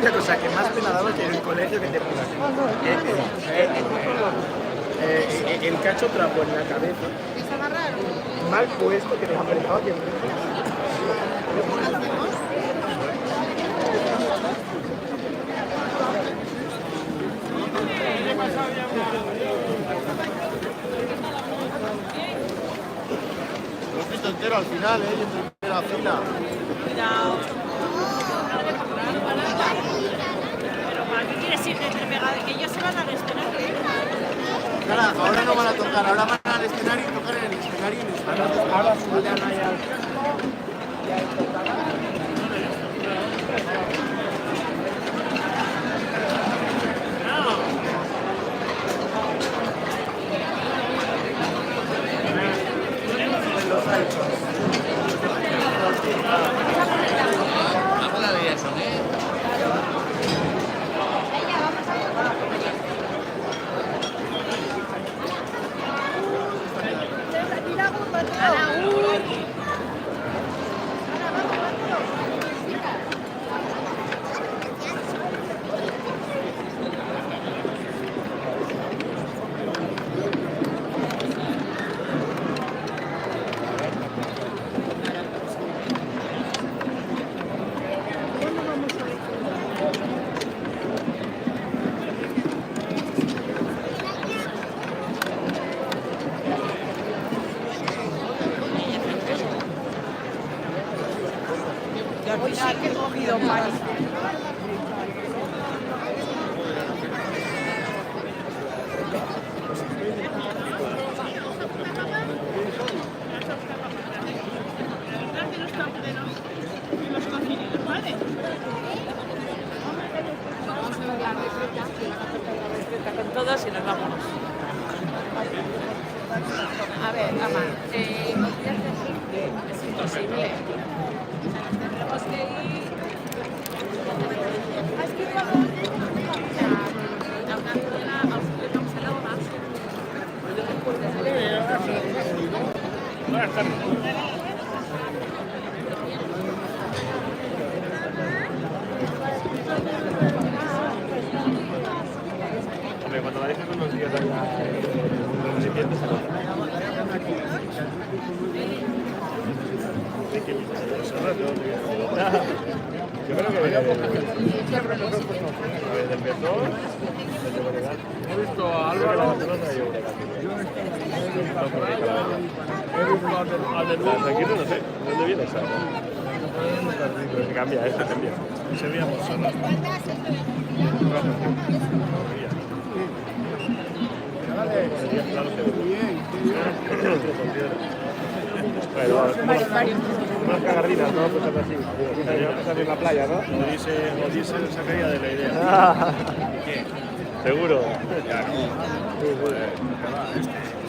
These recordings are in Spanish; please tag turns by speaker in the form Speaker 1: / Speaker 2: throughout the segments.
Speaker 1: única cosa que más pena daba que en el colegio que te pongan el cacho trapo en la cabeza, mal puesto, que nos apretaba aquí enfrente.
Speaker 2: Lo has visto entero al final, y en primera fila.
Speaker 3: Cuidado. Pero ¿para qué quieres ir de pegado? Que ellos se van al escenario.
Speaker 2: Claro, ahora no van a tocar, ahora van al escenario y tocar en el escenario y en el escenario.
Speaker 1: Ahora subirán allá.
Speaker 3: Hoy sí que he comido pan. Con todos y nos vamos. A ver, Ama, es imposible. Tenemos que ir.
Speaker 1: Buenas tardes. Hombre, cuando la dejes unos días allá en los recipientes, se nota. Yo creo que a ver, del Verdón, he visto a Álvaro y Llobregat. He visto al del Tranquilo, no sé, ¿de dónde vienes? Pero se cambia, se cambia. Sevilla por sola. Bueno, unas cagardinas, ¿no? Pues así. Pues así en la playa, ¿no? Odiseo sacaría de la idea. ¿Qué? Seguro. Ya no.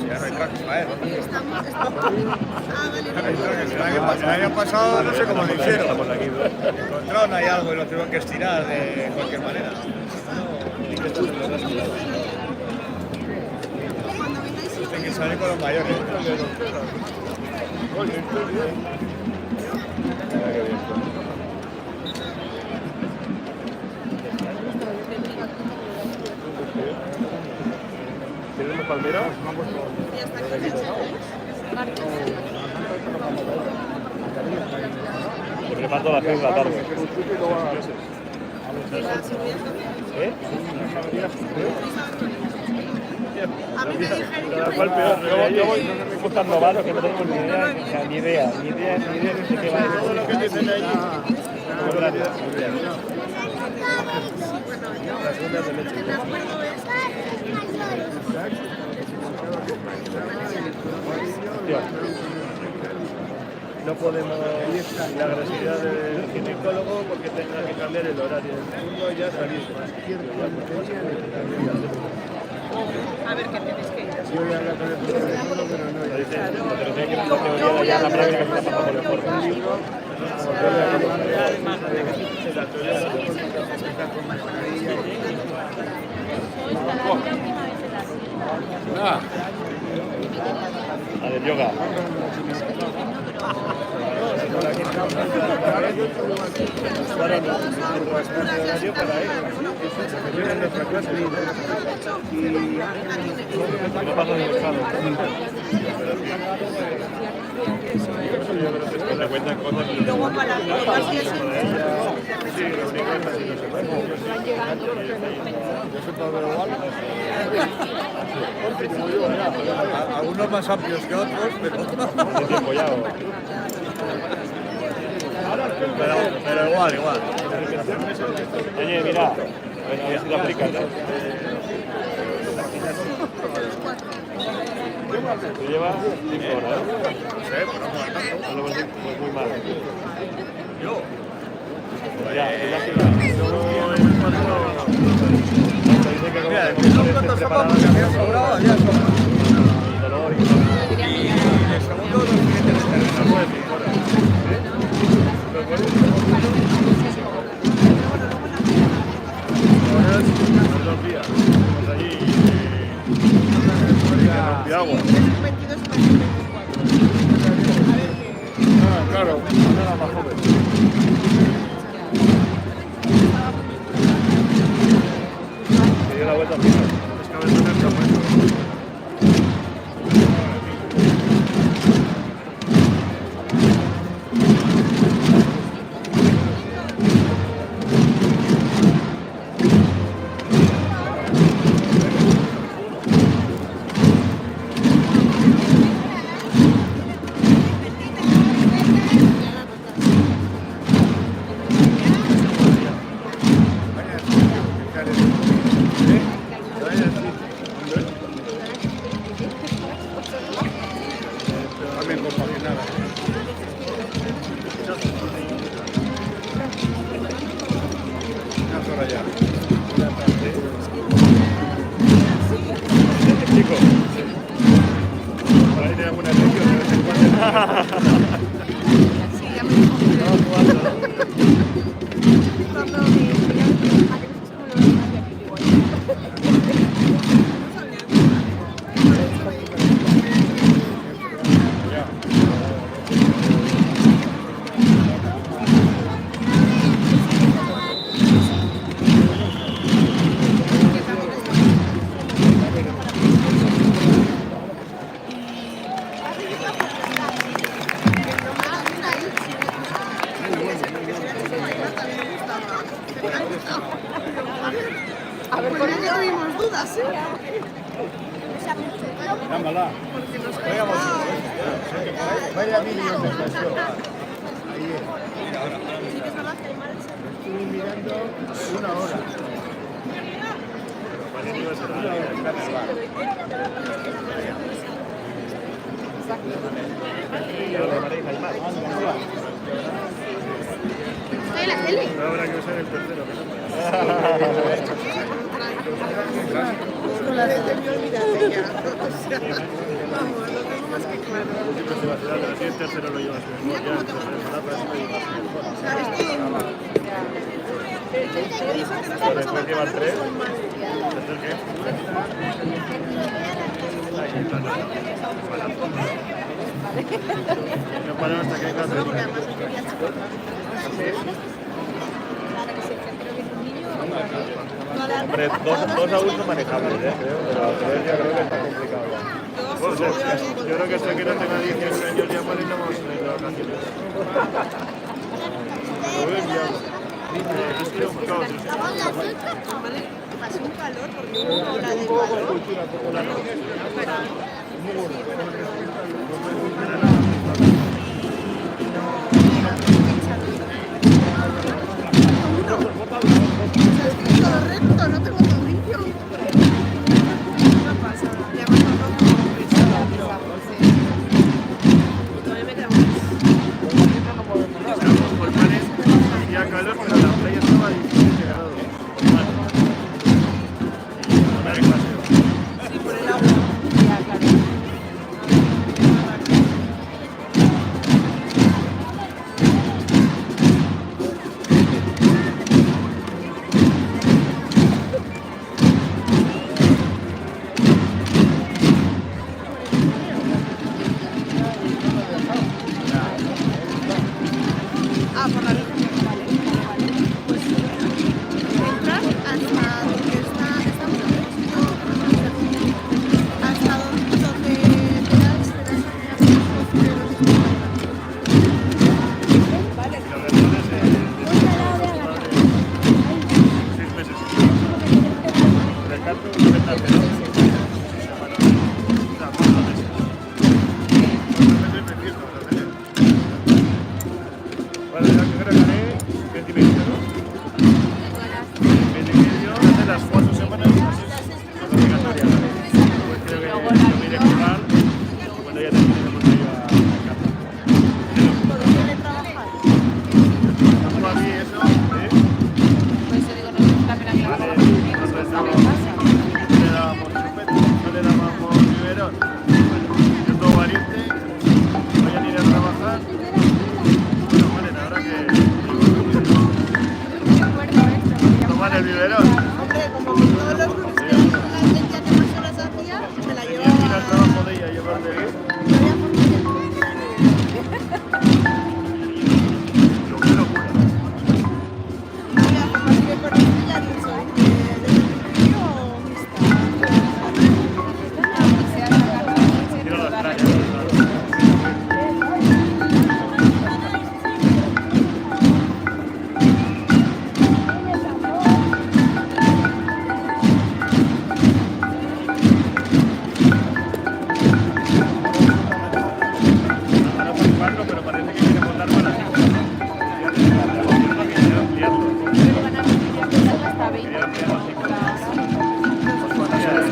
Speaker 1: Ya no hay tracks para él. El año pasado no sé cómo lo hicieron. Encontraron ahí algo y lo tuvieron que estirar de cualquier manera. Tienen que salir con los mayores. ¿Tienes los palmeros? Te preparo a las 6 de la tarde. ¿Eh? ¿Cuál peor? Yo voy buscando varos que no tengo ni idea de qué va a ir. Todo lo que dicen allí. Las fundas de leche. No podemos la agresividad del ginecólogo porque tenga que cambiar el horario del mundo y ya salir.
Speaker 3: A ver qué tienes que ir.
Speaker 1: Yo voy a hablar con el teléfono, pero no. Pero tengo que ir a la teoría de allá, la práctica que está pasando por el libro. La del yoga. Claro, no bastante horario para ellos. Se metieron en nuestra clase. Y no pasan el examen. Yo creo que es que te cuentan cosas.
Speaker 3: Y luego para probar si es
Speaker 1: Sí, lo único es así, no se puede.
Speaker 2: Yo soy Pablo igual. Algunos más amplios que otros, pero...
Speaker 1: Hace tiempo ya, ¿o?
Speaker 2: Pero igual.
Speaker 1: Oye, mira, a ver si lo aplicas, ¿no? Tú llevas 5 horas, ¿no?
Speaker 2: Sí, pero no tanto.
Speaker 1: No lo ves muy mal.
Speaker 2: Yo.
Speaker 1: Ya, en la ciudad.
Speaker 2: Yo en cuanto...
Speaker 1: Dice que
Speaker 2: Mira,
Speaker 1: como
Speaker 2: en cuanto sepamos que había sobrado, ya sobra.
Speaker 1: dolor y todo.
Speaker 2: El segundo, los siguientes de terreno.
Speaker 1: No puedes ir fuera. Ahora es los 2 días. Estamos allí de agua.
Speaker 3: 22 y 24.
Speaker 1: Ah, claro, no era más joven. Se dio la vuelta al final. Es que a veces no está bueno.
Speaker 2: También compaginada. Unas horas ya.
Speaker 1: Chico, por ahí tenemos una elección de vez en cuando.
Speaker 3: Sí, ya me dijo. Cuando me a ver, con ello tuvimos dudas, ¿eh?
Speaker 2: Dámala. Vaya vídeo de estación. Ahí es. Estuve mirando una hora.
Speaker 3: ¿Está en la tele?
Speaker 1: Habrá que ser el tercero.
Speaker 3: Con la tele me olvidaste ya. Vamos, lo tengo más que claro.
Speaker 1: Así el tercero lo llevas mejor. Ya, el tercero
Speaker 3: ¿Sabes qué?
Speaker 1: después lleva 3. ¿Tercer qué? No paran hasta que hay
Speaker 3: No, porque
Speaker 1: cambio.
Speaker 3: además el día chico.
Speaker 1: Hombre, 2 adultos manejables, creo, pero a 3 ya creo que está complicado ya. Yo creo que hasta que no tenga 18 años ya estamos en vacaciones. Lo veo enviado. Estoy enfocado.
Speaker 3: Pasó un calor porque hubo una ola de calor. Todo recto, no tengo todo limpio. No pasa nada. Ya me ha pasado como todavía me queda más.
Speaker 1: Estábamos por mares, hacía calor, pero la playa estaba a 17 grados. Por mar. Y no me hagáis paseo.
Speaker 3: Sí, por el agua. Ya, claro.
Speaker 1: el biberón.
Speaker 3: Hombre, como que todos los lunes que eran las 20 que más horas hacía, me la
Speaker 1: Tenía que ir al
Speaker 3: llevaba.
Speaker 1: trabajo de ella, llevarle bien.
Speaker 3: Yo había familia.
Speaker 1: Lo que locura.
Speaker 3: Había familia con ella, ya dicho, desde el principio mixta.
Speaker 1: Yo lo extraño, claro. Ahora son 4, pero parece que quieren votar para 5. El gobierno quiere ampliarlo. Quería ampliarlo a 5. Pues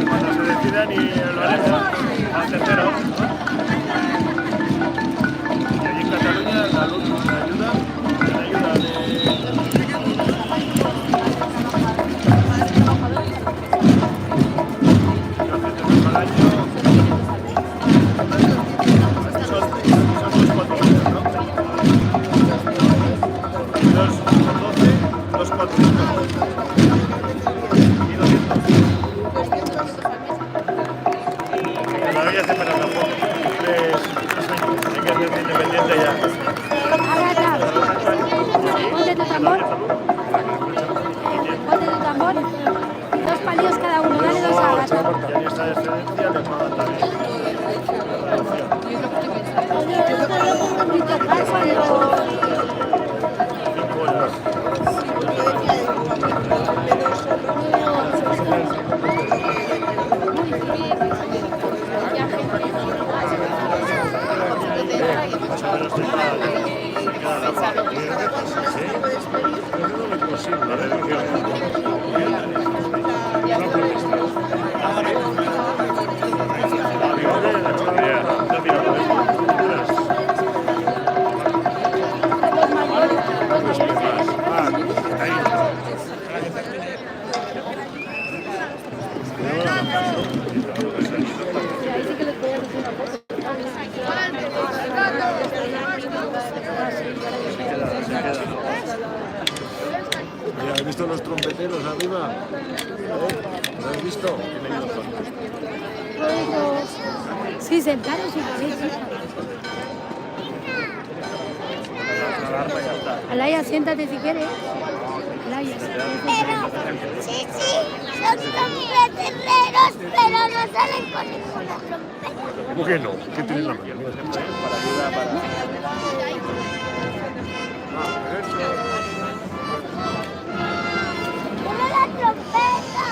Speaker 1: cuando se decidan y lo haremos al tercero. Y allí en Cataluña la luz nos ayuda, la ayuda al año. Son 400, ¿no? Son 12, 400. Y 200. Todavía se para tampoco. 3 años. Hay que hacerse independiente ya.
Speaker 4: Ponte tu tambor. Ponte tu tambor. 2 palillos cada uno. Dale 2 a Gata.
Speaker 1: Y ahí está de excedencia, les pagan también.
Speaker 4: Y te pasan los...
Speaker 1: 5 euros. Más o menos se queda la paga. No es posible, la religión. ¿Has visto los trompeteros arriba? ¿Lo has visto?
Speaker 4: Sí, sentaros y podéis. Alaya, siéntate si quieres. Alaya,
Speaker 5: Sí, son trompeteros, pero no salen con ninguna trompeta.
Speaker 1: ¿Cómo que no? ¿Qué tienes la mía? Mira, escucha, para ayudar, para...
Speaker 5: ¡Una la trompeta!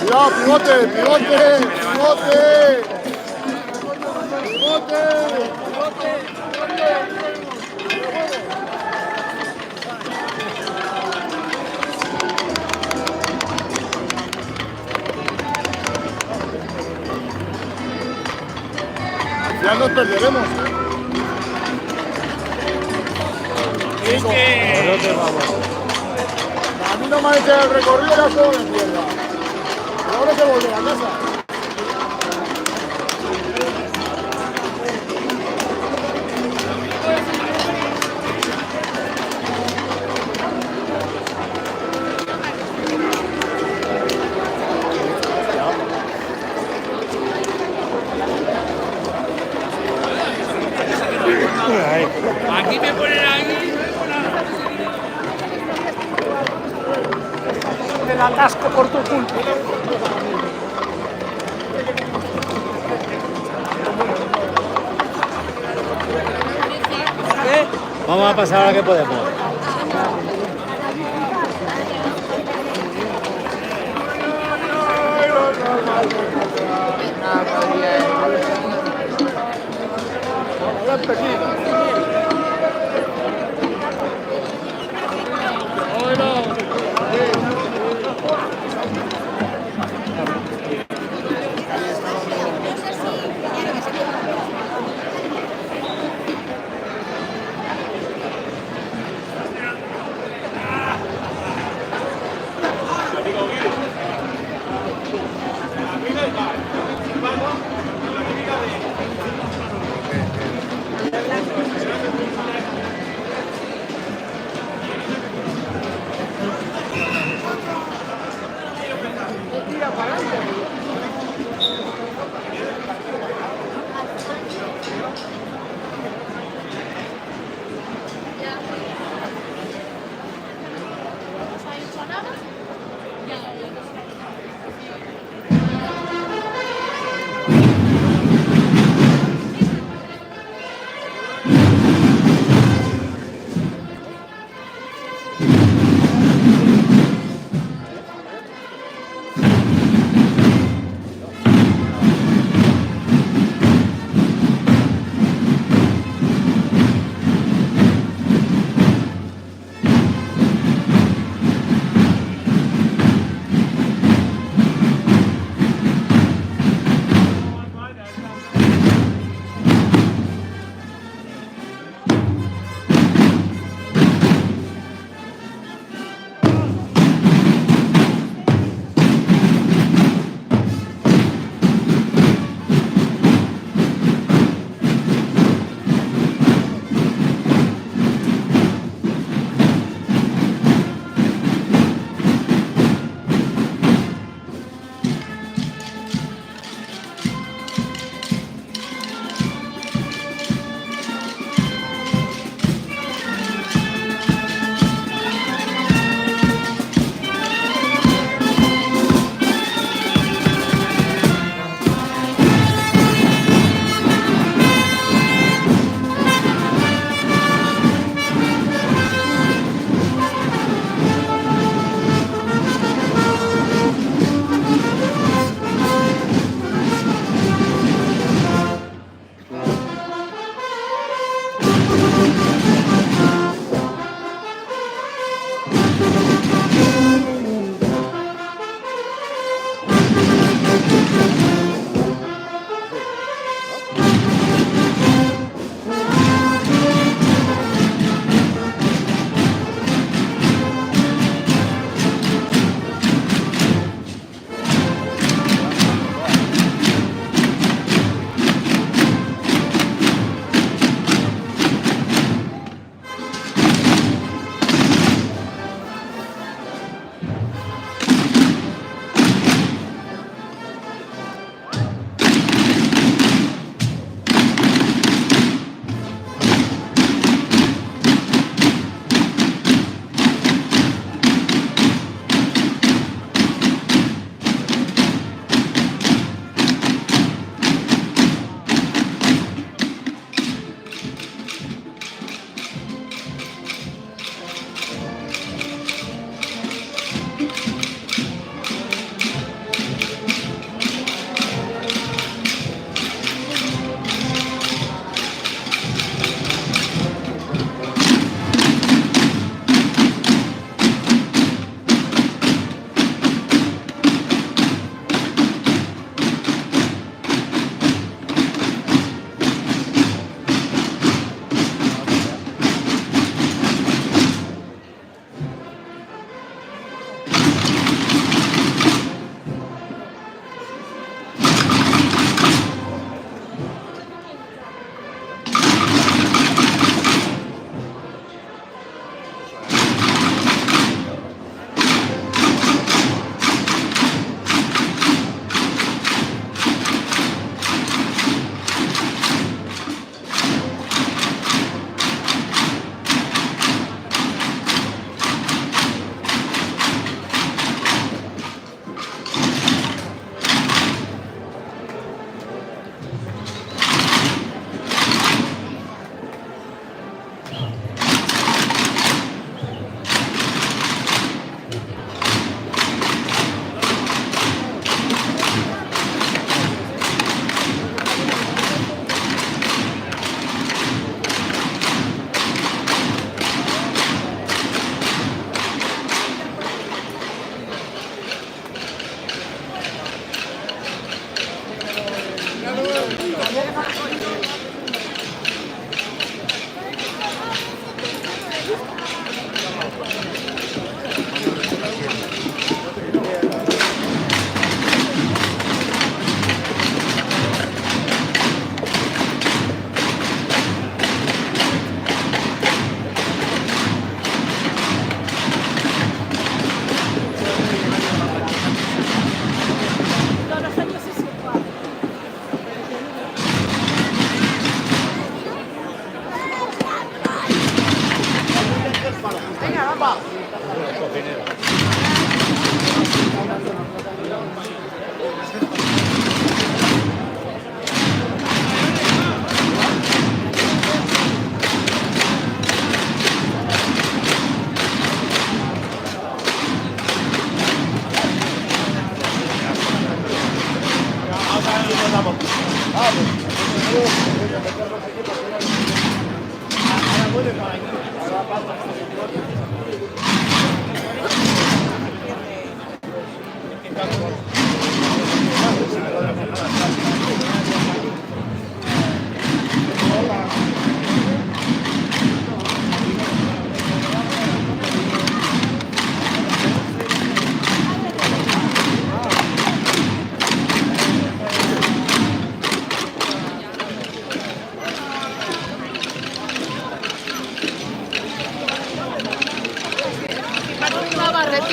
Speaker 2: Cuidado, pivote, pivote, pivote. Pivote. Ya nos perderemos. A mí no me ha hecho el recorrido, ya solo la mierda. Ahora se vuelve a casa.
Speaker 6: Aquí me ponen ahí.
Speaker 1: El atasco por tu culpa.
Speaker 7: Vamos a pasar a la que podemos.
Speaker 2: Bueno.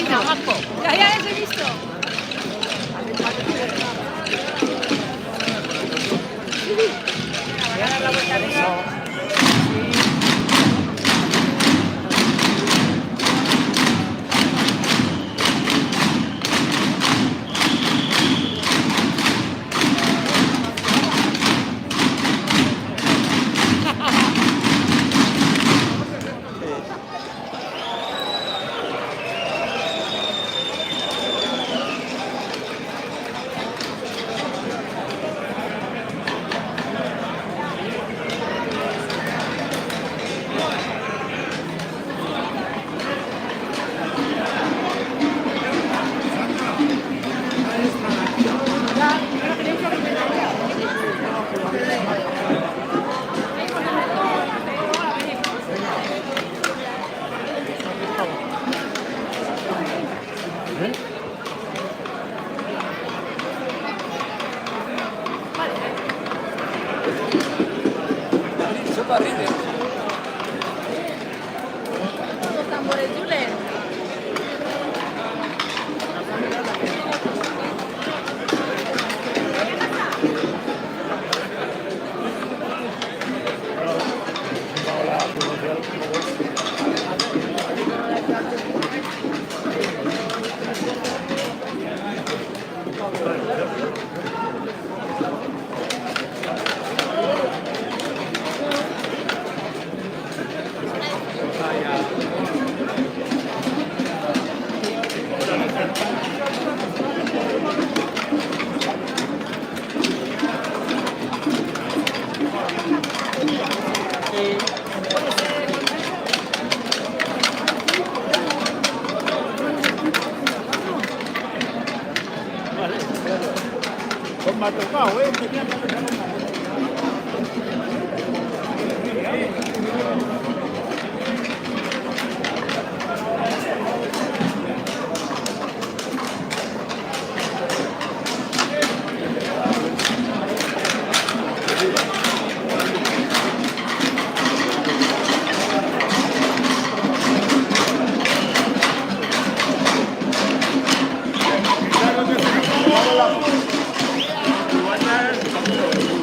Speaker 3: Ya les he visto. Los tambores, Julen.
Speaker 1: Pues me ha tocado, ¿eh? Igual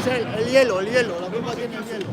Speaker 2: Es el hielo, la culpa tiene el hielo.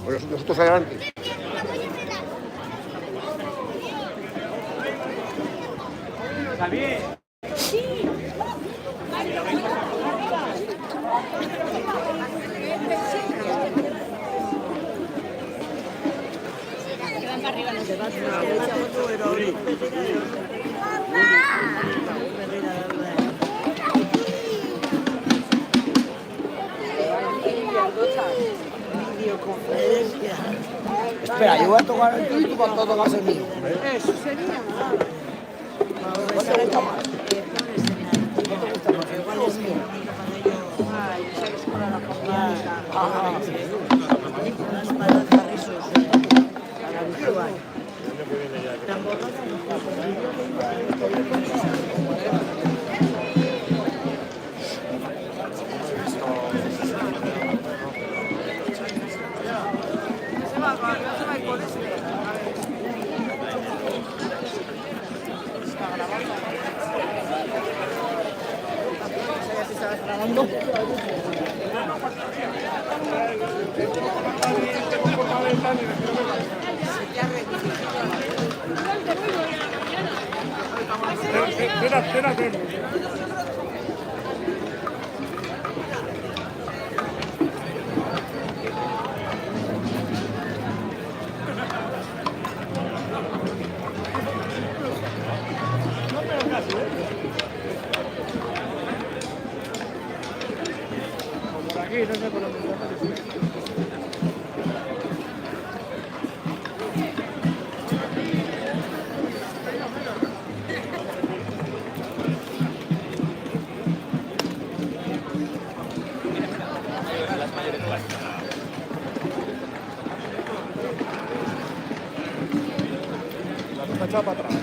Speaker 2: Bueno, nosotros adelante.
Speaker 8: Espera, yo voy a tocar el tuyo para todo tocas el mío.
Speaker 3: Eso sería.
Speaker 8: ¿Cuál te gusta más?
Speaker 1: Echado para atrás.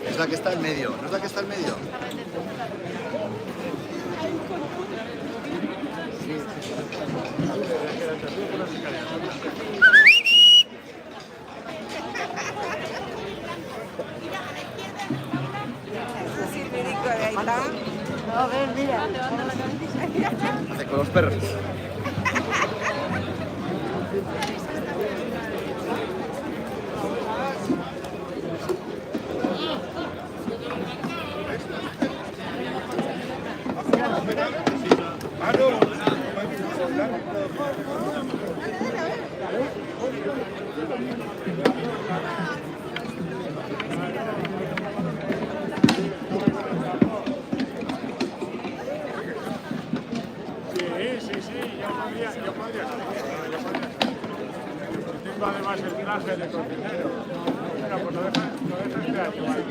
Speaker 2: Es la que está en medio, ¿no es la que está en medio?
Speaker 3: A ver, mira.
Speaker 2: Hace con los perros.
Speaker 1: Además el traje de cocinero. Bueno, pues lo deja este año, ¿vale?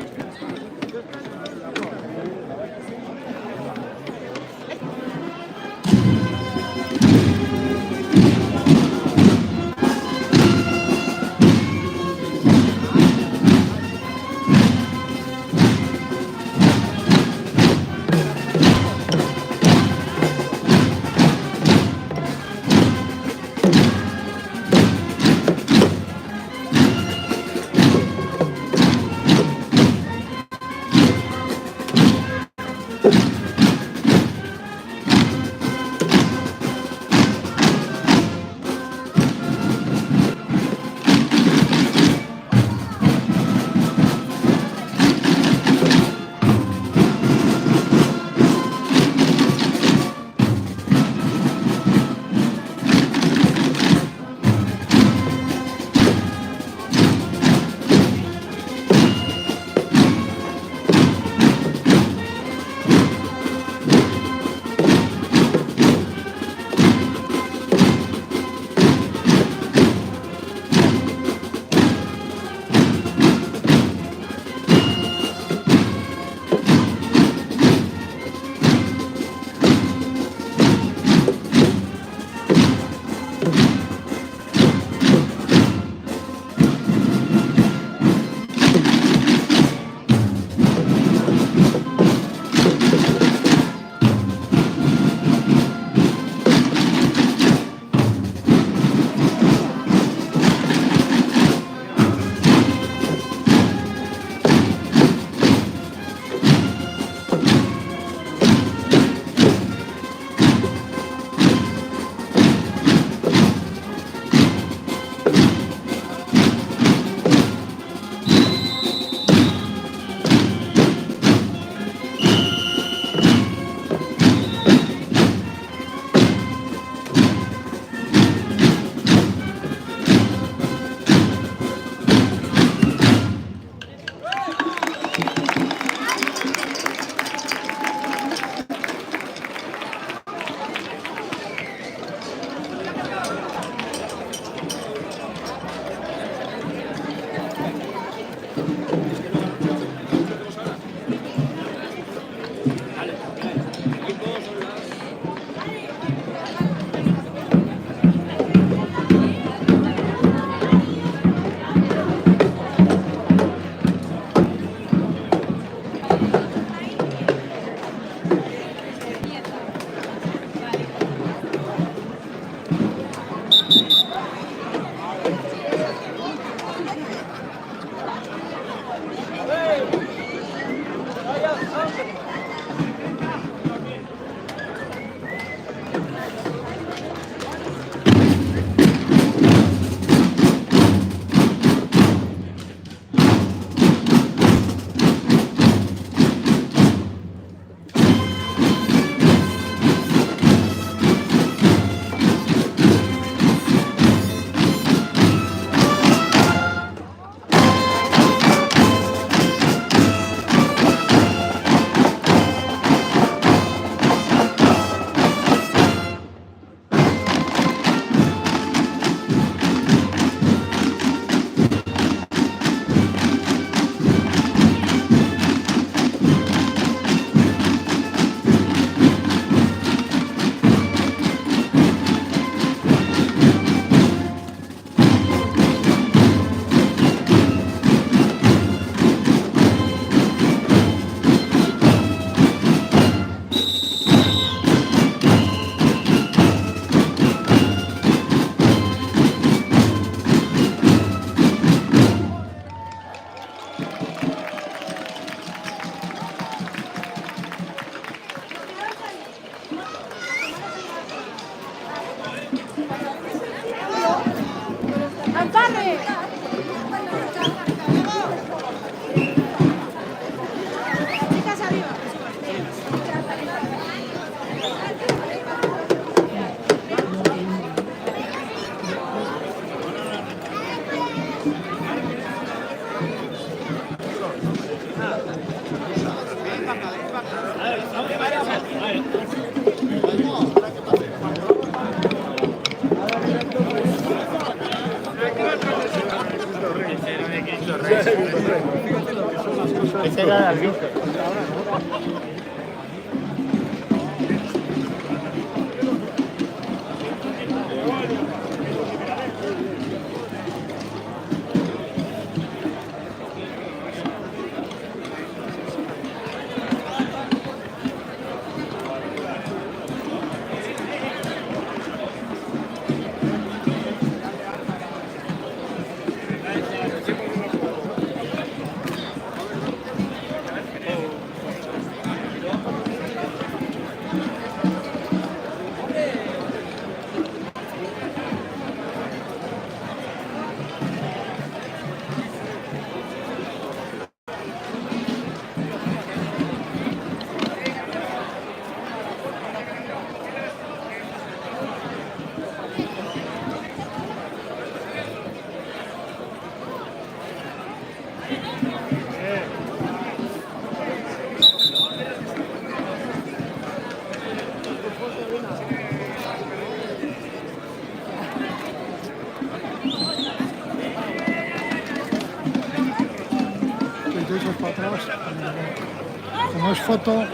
Speaker 3: Chicas arriba.
Speaker 7: Ese era el Víctor.
Speaker 9: Entonces para atrás, como es foto.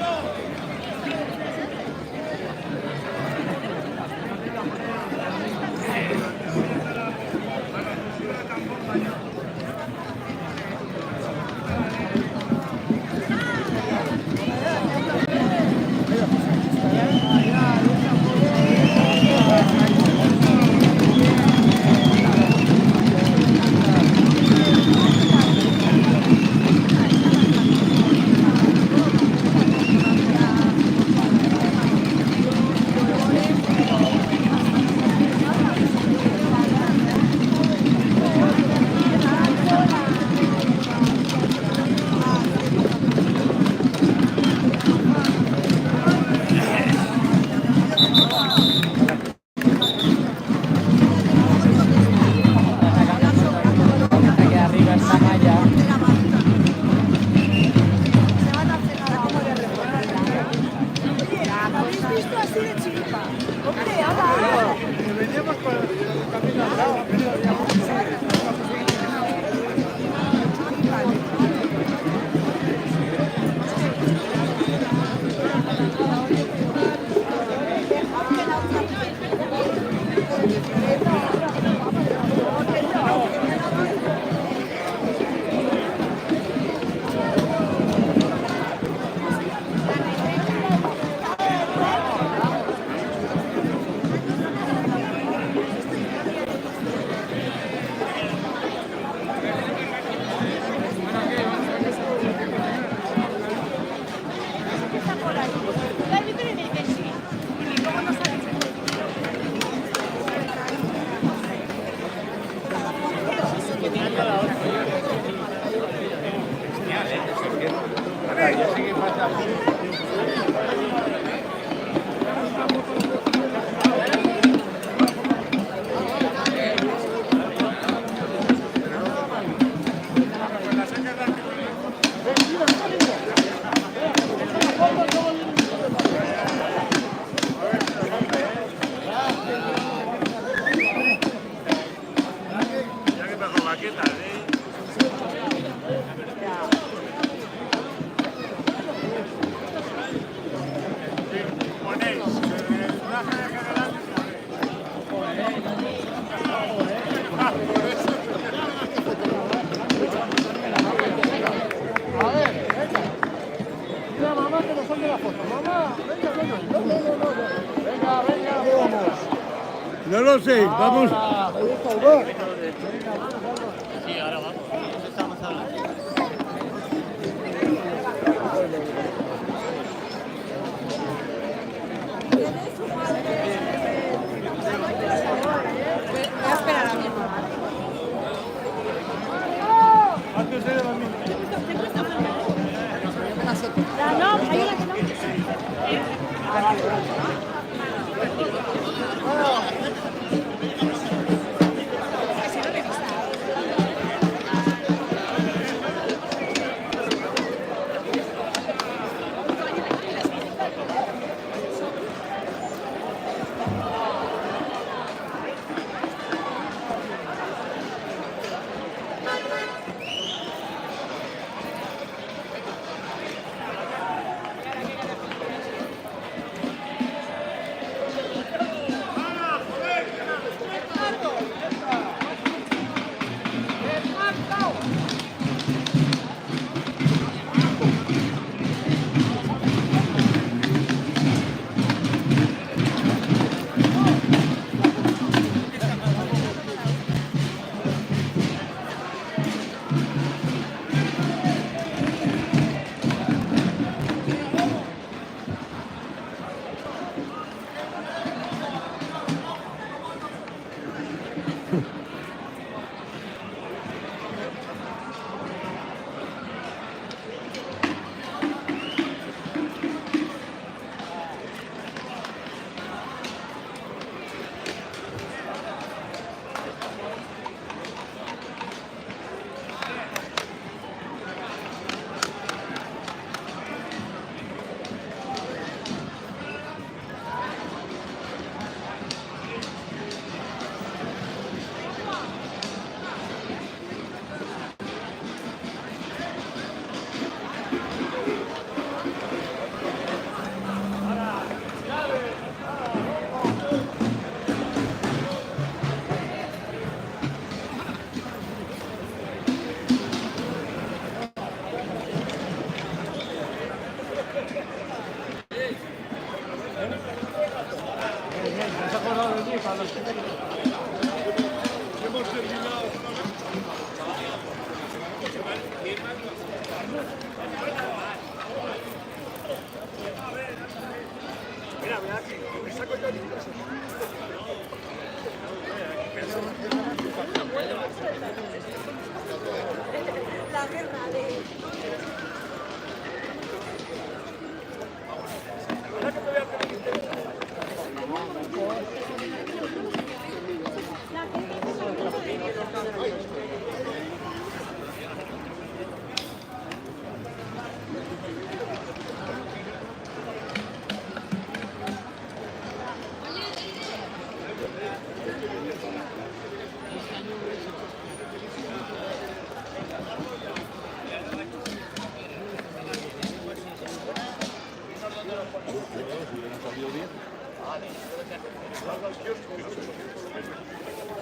Speaker 8: No lo sé, vamos.
Speaker 6: Sí, ahora vamos. Estamos hablando.
Speaker 3: Voy a esperar a mi hermano. La guerra de...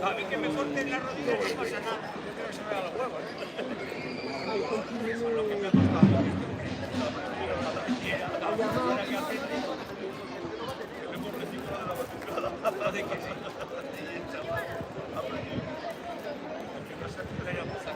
Speaker 1: A mí que me corten la rodilla no pasa nada. Yo quiero que se me vean los huevos. Eso es lo que me ha costado. Que me